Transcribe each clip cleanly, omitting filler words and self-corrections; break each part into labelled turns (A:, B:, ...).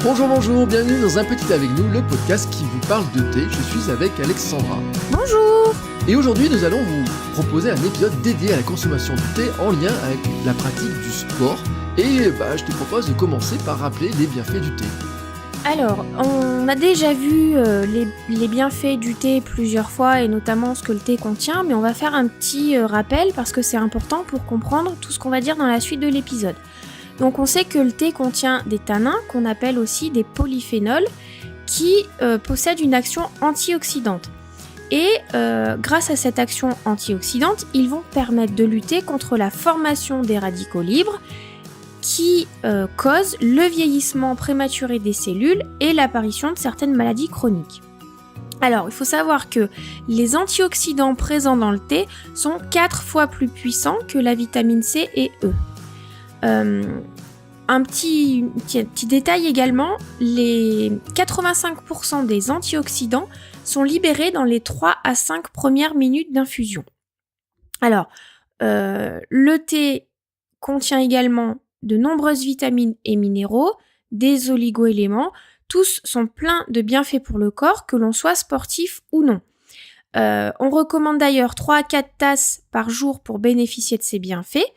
A: Bonjour, bienvenue dans Un Petit Thé avec nous, le podcast qui vous parle de thé. Je suis avec Alexandra.
B: Bonjour.
A: Et aujourd'hui, nous allons vous proposer un épisode dédié à la consommation de thé en lien avec la pratique du sport. Et je te propose de commencer par rappeler les bienfaits du thé.
B: Alors, on a déjà vu les bienfaits du thé plusieurs fois et notamment ce que le thé contient, mais on va faire un petit rappel parce que c'est important pour comprendre tout ce qu'on va dire dans la suite de l'épisode. Donc on sait que le thé contient des tanins qu'on appelle aussi des polyphénols qui possèdent une action antioxydante. Et grâce à cette action antioxydante, ils vont permettre de lutter contre la formation des radicaux libres qui causent le vieillissement prématuré des cellules et l'apparition de certaines maladies chroniques. Alors, il faut savoir que les antioxydants présents dans le thé sont 4 fois plus puissants que la vitamine C et E. Un petit détail également, les 85% des antioxydants sont libérés dans les 3 à 5 premières minutes d'infusion. Alors, le thé contient également de nombreuses vitamines et minéraux, des oligo-éléments, tous sont pleins de bienfaits pour le corps, que l'on soit sportif ou non. On recommande d'ailleurs 3 à 4 tasses par jour pour bénéficier de ces bienfaits.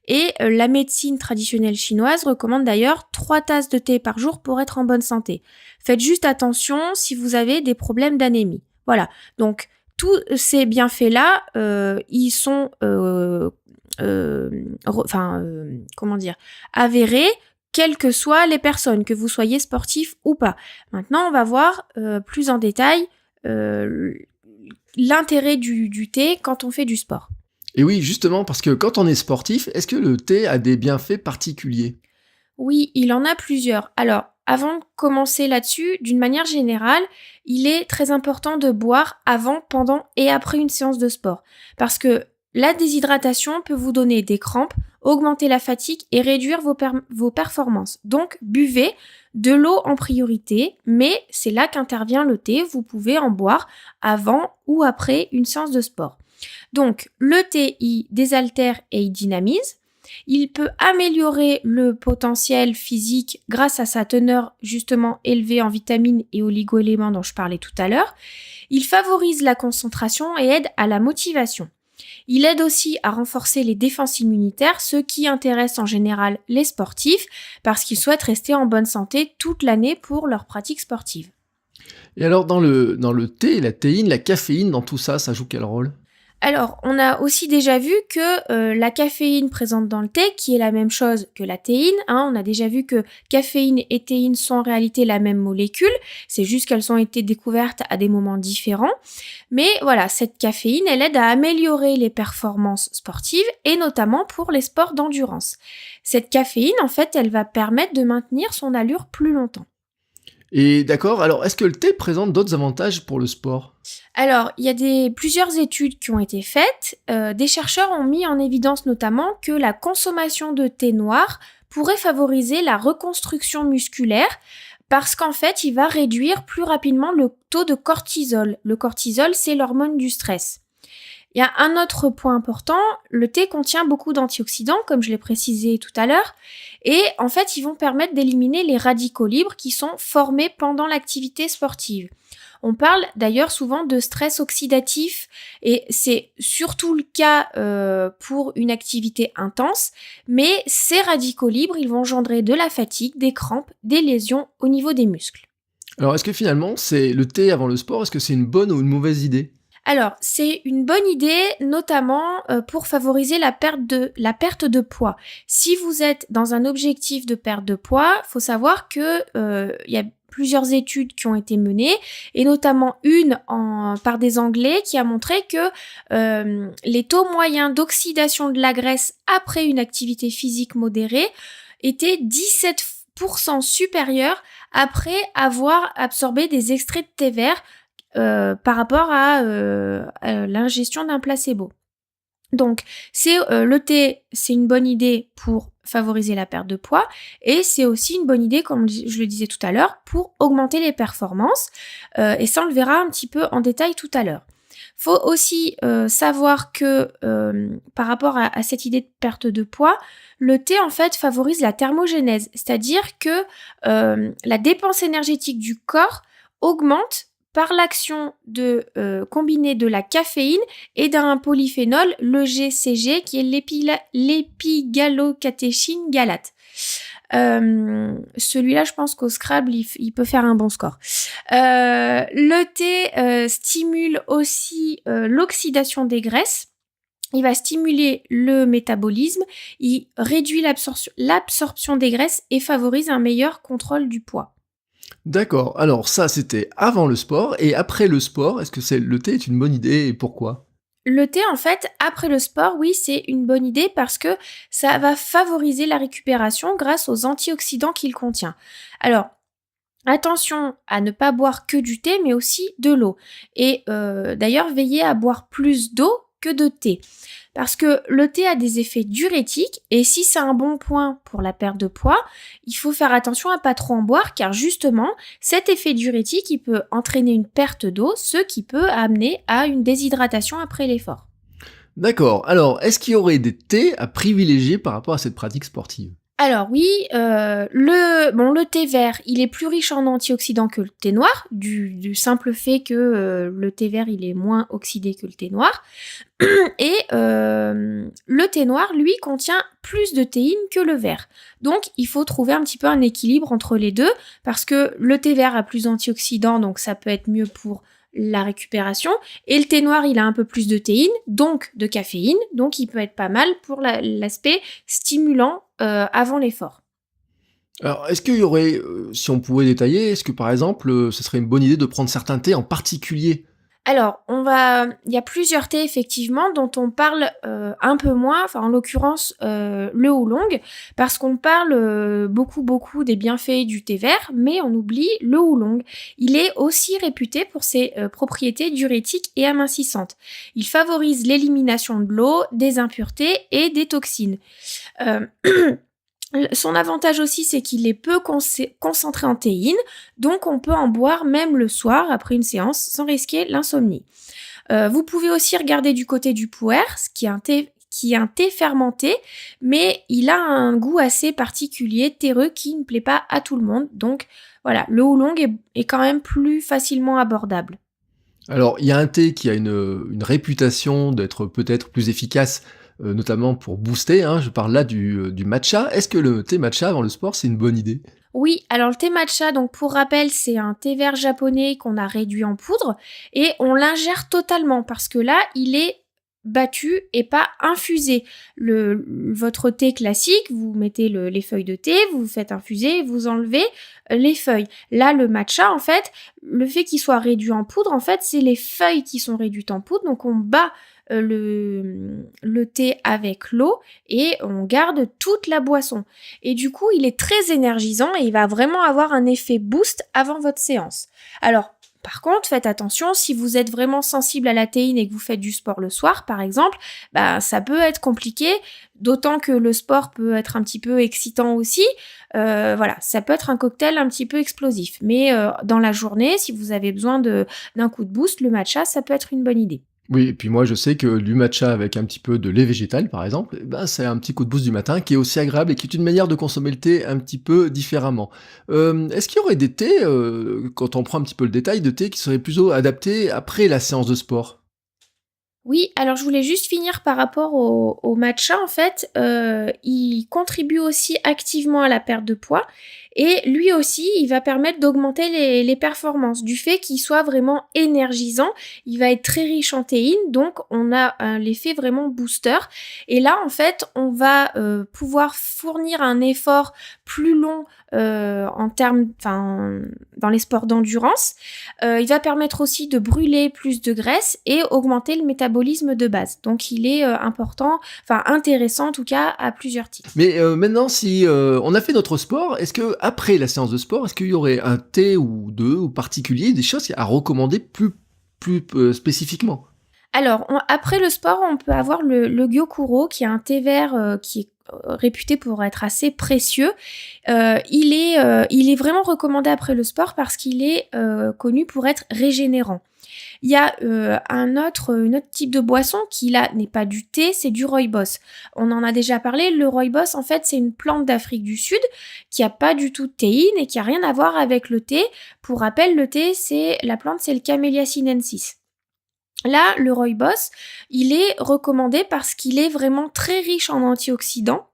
B: Et la médecine traditionnelle chinoise recommande d'ailleurs 3 tasses de thé par jour pour être en bonne santé. Faites juste attention si vous avez des problèmes d'anémie. Voilà, donc tous ces bienfaits-là, ils sont avérés, quelles que soient les personnes, que vous soyez sportif ou pas. Maintenant, on va voir plus en détail l'intérêt du thé quand on fait du sport.
A: Et oui, justement, parce que quand on est sportif, est-ce que le thé a des bienfaits particuliers ?
B: Oui, il en a plusieurs. Alors, avant de commencer là-dessus, d'une manière générale, il est très important de boire avant, pendant et après une séance de sport. Parce que la déshydratation peut vous donner des crampes, augmenter la fatigue et réduire vos performances. Donc, buvez de l'eau en priorité, mais c'est là qu'intervient le thé. Vous pouvez en boire avant ou après une séance de sport. Donc, le thé, il désaltère et il dynamise. Il peut améliorer le potentiel physique grâce à sa teneur justement élevée en vitamines et oligo-éléments dont je parlais tout à l'heure. Il favorise la concentration et aide à la motivation. Il aide aussi à renforcer les défenses immunitaires, ce qui intéresse en général les sportifs parce qu'ils souhaitent rester en bonne santé toute l'année pour leur pratique sportive.
A: Et alors, dans le thé, la théine, la caféine, dans tout ça, ça joue quel rôle ?
B: Alors, on a aussi déjà vu que la caféine présente dans le thé, qui est la même chose que la théine, on a déjà vu que caféine et théine sont en réalité la même molécule, c'est juste qu'elles ont été découvertes à des moments différents. Mais voilà, cette caféine, elle aide à améliorer les performances sportives et notamment pour les sports d'endurance. Cette caféine, en fait, elle va permettre de maintenir son allure plus longtemps.
A: Et d'accord, alors est-ce que le thé présente d'autres avantages pour le sport ?
B: Alors, il y a plusieurs études qui ont été faites. Des chercheurs ont mis en évidence notamment que la consommation de thé noir pourrait favoriser la reconstruction musculaire parce qu'en fait, il va réduire plus rapidement le taux de cortisol. Le cortisol, c'est l'hormone du stress. Il y a un autre point important, le thé contient beaucoup d'antioxydants, comme je l'ai précisé tout à l'heure, et en fait, ils vont permettre d'éliminer les radicaux libres qui sont formés pendant l'activité sportive. On parle d'ailleurs souvent de stress oxydatif, et c'est surtout le cas pour une activité intense, mais ces radicaux libres, ils vont engendrer de la fatigue, des crampes, des lésions au niveau des muscles.
A: Alors, est-ce que finalement, c'est le thé avant le sport, est-ce que c'est une bonne ou une mauvaise idée ?
B: Alors, c'est une bonne idée, notamment pour favoriser la perte de poids. Si vous êtes dans un objectif de perte de poids, faut savoir que y a plusieurs études qui ont été menées, et notamment une par des Anglais qui a montré que les taux moyens d'oxydation de la graisse après une activité physique modérée étaient 17% supérieurs après avoir absorbé des extraits de thé vert par rapport à l'ingestion d'un placebo. Donc, le thé, c'est une bonne idée pour favoriser la perte de poids et c'est aussi une bonne idée, comme je le disais tout à l'heure, pour augmenter les performances. Et ça, on le verra un petit peu en détail tout à l'heure. Faut aussi savoir que par rapport à cette idée de perte de poids, le thé en fait favorise la thermogénèse, c'est-à-dire que la dépense énergétique du corps augmente par l'action de combinée de la caféine et d'un polyphénol, le GCG, qui est l'épigalocatéchine galate. Celui-là, je pense qu'au Scrabble, il peut faire un bon score. Le thé stimule aussi l'oxydation des graisses. Il va stimuler le métabolisme, il réduit l'absorption des graisses et favorise un meilleur contrôle du poids.
A: D'accord, alors ça c'était avant le sport, et après le sport, est-ce que le thé est une bonne idée et pourquoi?
B: Le thé, en fait, après le sport, oui, c'est une bonne idée parce que ça va favoriser la récupération grâce aux antioxydants qu'il contient. Alors, attention à ne pas boire que du thé, mais aussi de l'eau. Et d'ailleurs, veillez à boire plus d'eau que de thé. Parce que le thé a des effets diurétiques, et si c'est un bon point pour la perte de poids, il faut faire attention à pas trop en boire, car justement, cet effet diurétique, il peut entraîner une perte d'eau, ce qui peut amener à une déshydratation après l'effort.
A: D'accord, alors est-ce qu'il y aurait des thés à privilégier par rapport à cette pratique sportive?
B: Alors oui, le thé vert, il est plus riche en antioxydants que le thé noir, du simple fait que le thé vert, il est moins oxydé que le thé noir. Et le thé noir, lui, contient plus de théine que le vert. Donc, il faut trouver un petit peu un équilibre entre les deux, parce que le thé vert a plus d'antioxydants, donc ça peut être mieux pour la récupération. Et le thé noir, il a un peu plus de théine, donc de caféine, donc il peut être pas mal pour l'aspect stimulant avant l'effort.
A: Alors, est-ce qu'il y aurait, si on pouvait détailler, est-ce que par exemple, ce serait une bonne idée de prendre certains thés en particulier?
B: Alors, il y a plusieurs thés effectivement dont on parle un peu moins, enfin en l'occurrence le oolong, parce qu'on parle beaucoup des bienfaits du thé vert, mais on oublie le oolong. Il est aussi réputé pour ses propriétés diurétiques et amincissantes. Il favorise l'élimination de l'eau, des impuretés et des toxines. Euh, Son avantage aussi, c'est qu'il est peu concentré en théine, donc on peut en boire même le soir après une séance sans risquer l'insomnie. Vous pouvez aussi regarder du côté du pu'er, qui est un thé fermenté, mais il a un goût assez particulier, terreux, qui ne plaît pas à tout le monde. Donc voilà, le oolong est quand même plus facilement abordable.
A: Alors, il y a un thé qui a une réputation d'être peut-être plus efficace, notamment pour booster, hein, je parle là du matcha. Est-ce que le thé matcha avant le sport, c'est une bonne idée?
B: Oui, alors le thé matcha, donc pour rappel, c'est un thé vert japonais qu'on a réduit en poudre et on l'ingère totalement parce que là, il est battu et pas infusé. Votre thé classique, vous mettez les feuilles de thé, vous faites infuser, vous enlevez les feuilles. Là, le matcha, en fait, le fait qu'il soit réduit en poudre, en fait, c'est les feuilles qui sont réduites en poudre, donc on bat le thé avec l'eau et on garde toute la boisson. Et du coup, il est très énergisant et il va vraiment avoir un effet boost avant votre séance. Alors, par contre, faites attention, si vous êtes vraiment sensible à la théine et que vous faites du sport le soir, par exemple, bah, ça peut être compliqué, d'autant que le sport peut être un petit peu excitant aussi. Voilà, ça peut être un cocktail un petit peu explosif. Mais dans la journée, si vous avez besoin d'un coup de boost, le matcha, ça peut être une bonne idée.
A: Oui, et puis moi je sais que du matcha avec un petit peu de lait végétal par exemple, eh ben, c'est un petit coup de boost du matin qui est aussi agréable et qui est une manière de consommer le thé un petit peu différemment. Est-ce qu'il y aurait des thés, quand on prend un petit peu le détail, de thés qui seraient plutôt adaptés après la séance de sport?
B: Oui, alors je voulais juste finir par rapport au matcha. En fait, il contribue aussi activement à la perte de poids et lui aussi, il va permettre d'augmenter les performances. Du fait qu'il soit vraiment énergisant, il va être très riche en théine, donc on a l'effet vraiment booster. Et là, en fait, on va pouvoir fournir un effort plus long dans les sports d'endurance. Il va permettre aussi de brûler plus de graisse et augmenter le métabolisme de base. Donc il est intéressant en tout cas à plusieurs titres.
A: Mais maintenant si, on a fait notre sport, est-ce que après la séance de sport, est-ce qu'il y aurait un thé ou 2 ou particulier, des choses à recommander plus spécifiquement?
B: Alors, après le sport, on peut avoir le Gyokuro, qui est un thé vert qui est réputé pour être assez précieux. Il est vraiment recommandé après le sport parce qu'il est connu pour être régénérant. Il y a une autre type de boisson qui là n'est pas du thé, c'est du rooibos. On en a déjà parlé, le rooibos en fait c'est une plante d'Afrique du Sud qui a pas du tout de théine et qui a rien à voir avec le thé. Pour rappel, le thé la plante c'est le Camellia sinensis. Là, le rooibos, il est recommandé parce qu'il est vraiment très riche en antioxydants,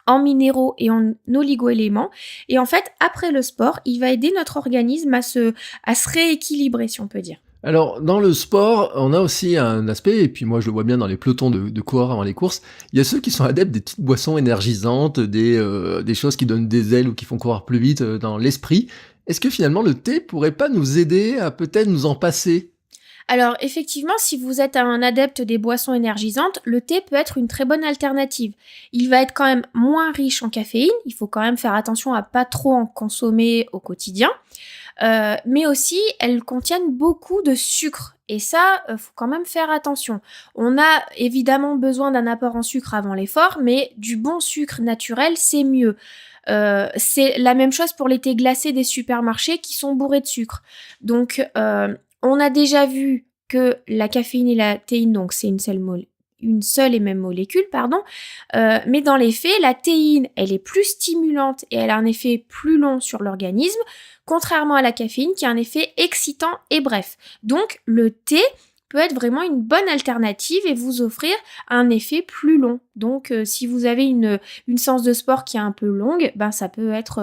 B: en minéraux et en oligoéléments. Et en fait, après le sport, il va aider notre organisme à se rééquilibrer, si on peut dire.
A: Alors, dans le sport, on a aussi un aspect, et puis moi je le vois bien dans les pelotons de coureurs avant les courses, il y a ceux qui sont adeptes des petites boissons énergisantes, des choses qui donnent des ailes ou qui font courir plus vite dans l'esprit. Est-ce que finalement le thé pourrait pas nous aider à peut-être nous en passer?
B: Alors effectivement, si vous êtes un adepte des boissons énergisantes, le thé peut être une très bonne alternative. Il va être quand même moins riche en caféine, il faut quand même faire attention à pas trop en consommer au quotidien. Mais aussi, elles contiennent beaucoup de sucre. Et ça, faut quand même faire attention. On a évidemment besoin d'un apport en sucre avant l'effort, mais du bon sucre naturel, c'est mieux. C'est la même chose pour les thés glacés des supermarchés qui sont bourrés de sucre. Donc, on a déjà vu que la caféine et la théine, donc c'est une seule et même molécule, pardon. Mais dans les faits, la théine, elle est plus stimulante et elle a un effet plus long sur l'organisme, contrairement à la caféine qui a un effet excitant et bref. Donc, le thé peut être vraiment une bonne alternative et vous offrir un effet plus long. Donc, si vous avez une séance de sport qui est un peu longue, ben ça peut être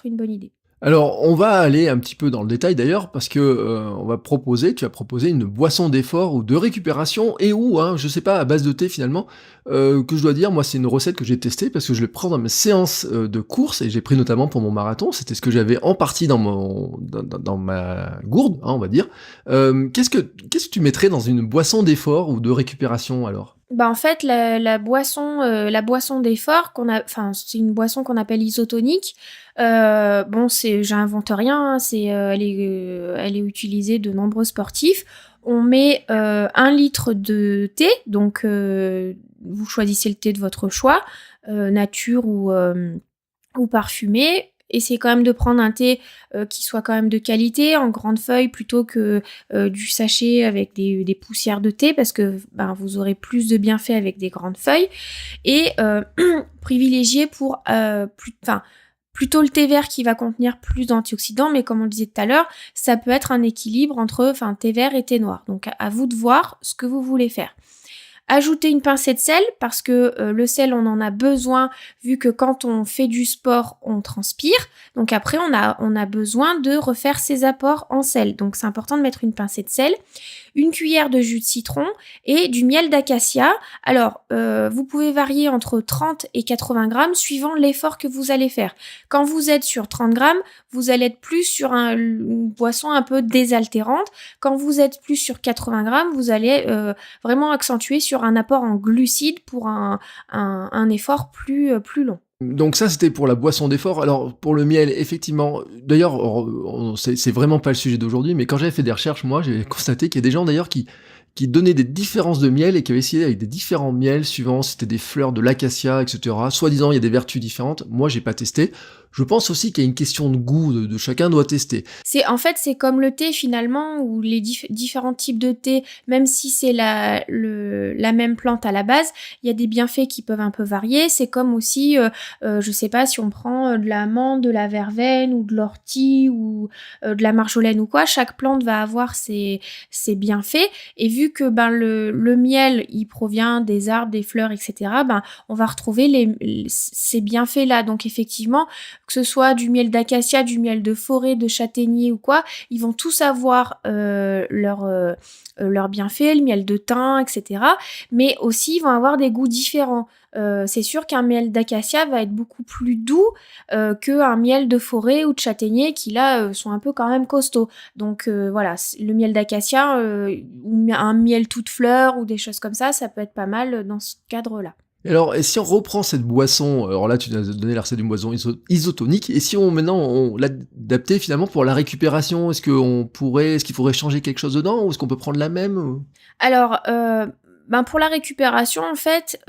B: une bonne idée.
A: Alors, on va aller un petit peu dans le détail d'ailleurs, parce que tu vas proposer une boisson d'effort ou de récupération et ou, hein, je sais pas, à base de thé finalement, que je dois dire, moi c'est une recette que j'ai testée parce que je le prends dans mes séances de course et j'ai pris notamment pour mon marathon. C'était ce que j'avais en partie dans ma gourde, hein, on va dire. Qu'est-ce que tu mettrais dans une boisson d'effort ou de récupération alors?
B: Bah, en fait, la boisson d'effort enfin, c'est une boisson qu'on appelle isotonique. Bon, j'invente rien, hein, elle est utilisée de nombreux sportifs. On met 1 litre de thé, donc vous choisissez le thé de votre choix, nature ou parfumé. Essayez quand même de prendre un thé qui soit quand même de qualité, en grande feuille, plutôt que du sachet avec des poussières de thé, parce que ben, vous aurez plus de bienfaits avec des grandes feuilles. Et privilégiez plutôt le thé vert qui va contenir plus d'antioxydants, mais comme on le disait tout à l'heure, ça peut être un équilibre entre thé vert et thé noir. Donc à vous de voir ce que vous voulez faire. Ajoutez une pincée de sel parce que le sel, on en a besoin vu que quand on fait du sport, on transpire. Donc après, on a besoin de refaire ses apports en sel. Donc c'est important de mettre une pincée de sel, une cuillère de jus de citron et du miel d'acacia. Alors, vous pouvez varier entre 30 et 80 grammes suivant l'effort que vous allez faire. Quand vous êtes sur 30 grammes, vous allez être plus sur une boisson un peu désaltérante. Quand vous êtes plus sur 80 grammes, vous allez vraiment accentuer sur un apport en glucides pour un effort plus long.
A: Donc ça, c'était pour la boisson d'effort. Alors pour le miel, effectivement, d'ailleurs, c'est vraiment pas le sujet d'aujourd'hui, mais quand j'avais fait des recherches, moi, j'ai constaté qu'il y a des gens d'ailleurs qui donnaient des différences de miel et qui avaient essayé avec des différents miels suivant si c'était des fleurs de l'acacia, etc. Soi-disant, il y a des vertus différentes. Moi, j'ai pas testé. Je pense aussi qu'il y a une question de goût, de chacun doit tester.
B: C'est comme le thé finalement, ou les différents types de thé, même si c'est la même plante à la base, il y a des bienfaits qui peuvent un peu varier. C'est comme aussi, je sais pas, si on prend de la menthe, de la verveine, ou de l'ortie, ou de la marjolaine ou quoi, chaque plante va avoir ses bienfaits. Et vu que le miel, il provient des arbres, des fleurs, etc., on va retrouver ces bienfaits-là. Donc effectivement, que ce soit du miel d'acacia, du miel de forêt, de châtaignier ou quoi, ils vont tous avoir leurs bienfaits, le miel de thym, etc. Mais aussi, ils vont avoir des goûts différents. C'est sûr qu'un miel d'acacia va être beaucoup plus doux qu'un miel de forêt ou de châtaignier qui, là, sont un peu quand même costauds. Donc voilà, le miel d'acacia ou un miel toute fleur ou des choses comme ça peut être pas mal dans ce cadre-là.
A: Et si on reprend cette boisson, alors là tu nous as donné la recette d'une boisson isotonique, et si maintenant on l'adaptait finalement pour la récupération, est-ce qu'il faudrait changer quelque chose dedans, ou est-ce qu'on peut prendre la même?
B: Alors, pour la récupération, en fait,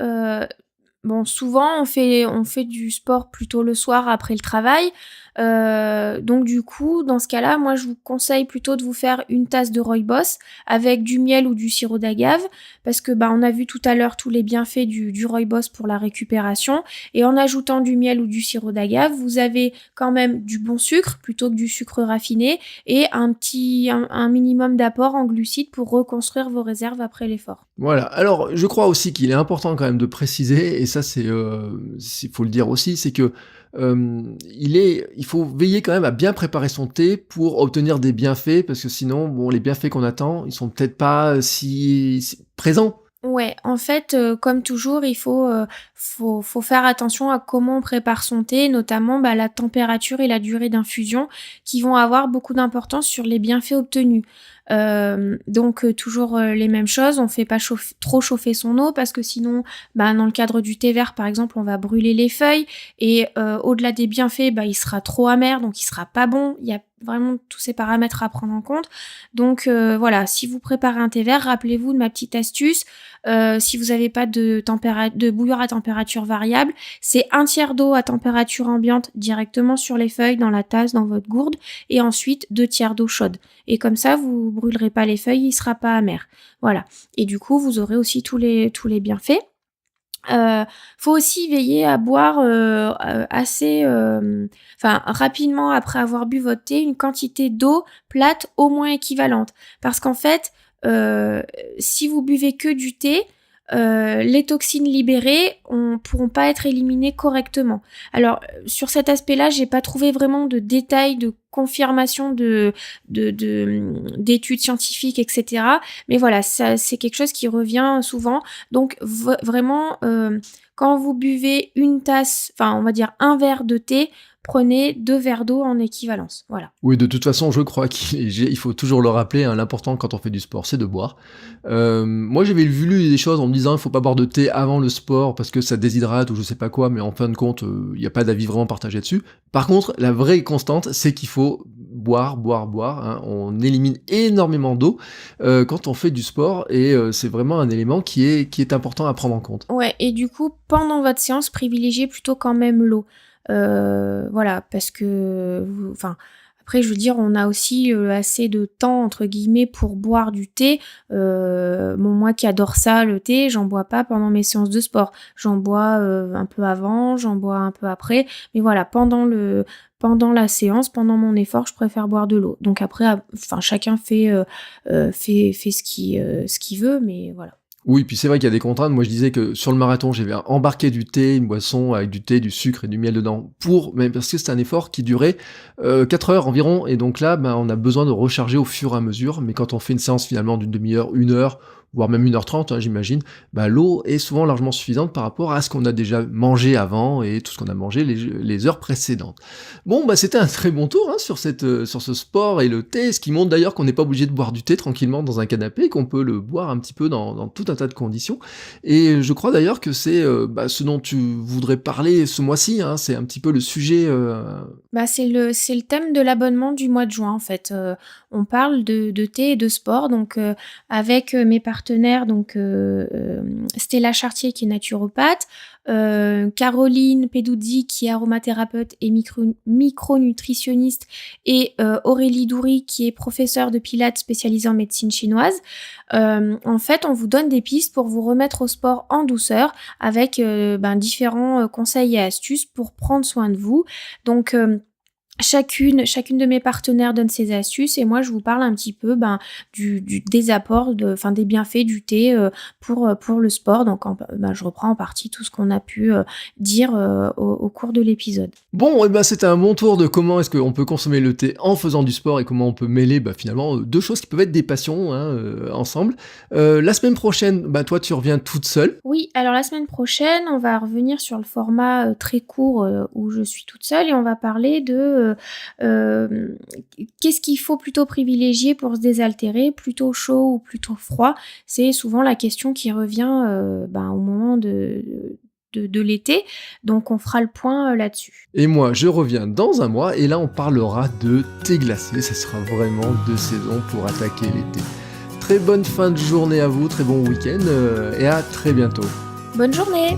B: bon, souvent, on fait du sport plutôt le soir après le travail. Donc du coup, dans ce cas-là, moi je vous conseille plutôt de vous faire une tasse de rooibos avec du miel ou du sirop d'agave, parce que on a vu tout à l'heure tous les bienfaits du rooibos pour la récupération, et en ajoutant du miel ou du sirop d'agave, vous avez quand même du bon sucre plutôt que du sucre raffiné, et un minimum d'apport en glucides pour reconstruire vos réserves après l'effort.
A: Voilà. Alors, je crois aussi qu'il est important quand même de préciser, et ça faut le dire aussi, c'est que il faut veiller quand même à bien préparer son thé pour obtenir des bienfaits, parce que sinon, bon, les bienfaits qu'on attend, ils sont peut-être pas si présents.
B: Ouais, en fait, comme toujours, faut faire attention à comment on prépare son thé, notamment, la température et la durée d'infusion qui vont avoir beaucoup d'importance sur les bienfaits obtenus. Donc toujours, les mêmes choses, on fait pas trop chauffer son eau parce que sinon, dans le cadre du thé vert, par exemple, on va brûler les feuilles et au-delà des bienfaits, il sera trop amer, donc il sera pas bon. Il y a vraiment tous ces paramètres à prendre en compte. Donc voilà, si vous préparez un thé vert, rappelez-vous de ma petite astuce. Si vous n'avez pas de bouilleur à température variable, c'est 1/3 d'eau à température ambiante directement sur les feuilles, dans la tasse, dans votre gourde, et ensuite 2/3 d'eau chaude. Et comme ça, vous brûlerez pas les feuilles, il sera pas amer. Voilà. Et du coup, vous aurez aussi tous les bienfaits. Faut aussi veiller à boire assez, rapidement après avoir bu votre thé, une quantité d'eau plate au moins équivalente. Parce qu'en fait, si vous buvez que du thé, les toxines libérées pourront pas être éliminées correctement. Alors sur cet aspect-là, j'ai pas trouvé vraiment de détails, de confirmation d'études scientifiques, etc. Mais voilà, ça c'est quelque chose qui revient souvent. Donc vraiment, quand vous buvez une tasse, on va dire un verre de thé, prenez 2 verres d'eau en équivalence. Voilà.
A: Oui, de toute façon, je crois qu'il faut toujours le rappeler, hein, l'important quand on fait du sport, c'est de boire. Moi, j'avais lu des choses en me disant il faut pas boire de thé avant le sport parce que ça déshydrate ou je sais pas quoi, mais en fin de compte, il n'y a pas d'avis vraiment partagé dessus. Par contre, la vraie constante, c'est qu'il faut boire, boire, boire, hein. On élimine énormément d'eau quand on fait du sport, et c'est vraiment un élément qui est important à prendre en compte.
B: Ouais, et du coup, pendant votre séance, privilégiez plutôt quand même l'eau. Voilà, parce que après, je veux dire, on a aussi assez de temps entre guillemets pour boire du thé. Moi qui adore ça, le thé, j'en bois pas pendant mes séances de sport. J'en bois un peu avant, j'en bois un peu après. Mais voilà, pendant la séance, pendant mon effort, je préfère boire de l'eau. Donc après, chacun fait ce qu'il veut, mais voilà.
A: Oui, puis c'est vrai qu'il y a des contraintes. Moi, je disais que sur le marathon, j'avais embarqué du thé, une boisson avec du thé, du sucre et du miel dedans, mais parce que c'est un effort qui durait 4 heures environ, et donc là, on a besoin de recharger au fur et à mesure. Mais quand on fait une séance finalement d'une demi-heure, 1 heure, voire même 1h30, hein, j'imagine, l'eau est souvent largement suffisante par rapport à ce qu'on a déjà mangé avant et tout ce qu'on a mangé les heures précédentes. Bon, c'était un très bon tour, hein, sur ce sport et le thé, ce qui montre d'ailleurs qu'on n'est pas obligé de boire du thé tranquillement dans un canapé, qu'on peut le boire un petit peu dans tout un tas de conditions. Et je crois d'ailleurs que c'est ce dont tu voudrais parler ce mois-ci, hein, c'est un petit peu le sujet.
B: C'est le thème de l'abonnement du mois de juin en fait. On parle de thé et de sport, donc avec mes partenaires, donc Stella Chartier qui est naturopathe, Caroline Peduzzi qui est aromathérapeute et micronutritionniste, et Aurélie Doury qui est professeure de pilates spécialisée en médecine chinoise. En fait, on vous donne des pistes pour vous remettre au sport en douceur avec différents conseils et astuces pour prendre soin de vous. Donc chacune de mes partenaires donne ses astuces, et moi je vous parle un petit peu des apports, des bienfaits du thé pour le sport. Donc je reprends en partie tout ce qu'on a pu dire au cours de l'épisode.
A: Bon, c'était un bon tour de comment est-ce qu'on peut consommer le thé en faisant du sport et comment on peut mêler finalement deux choses qui peuvent être des passions, hein, ensemble. La semaine prochaine, toi tu reviens toute seule.
B: Oui, alors la semaine prochaine, on va revenir sur le format très court où je suis toute seule, et on va parler de qu'est-ce qu'il faut plutôt privilégier pour se désaltérer, plutôt chaud ou plutôt froid. C'est souvent la question qui revient au moment de l'été, donc on fera le point là-dessus.
A: Et moi, je reviens dans un mois, et là on parlera de thé glacé. Ça sera vraiment de saison pour attaquer l'été. Très bonne fin de journée à vous, très bon week-end, et à très bientôt.
B: Bonne journée!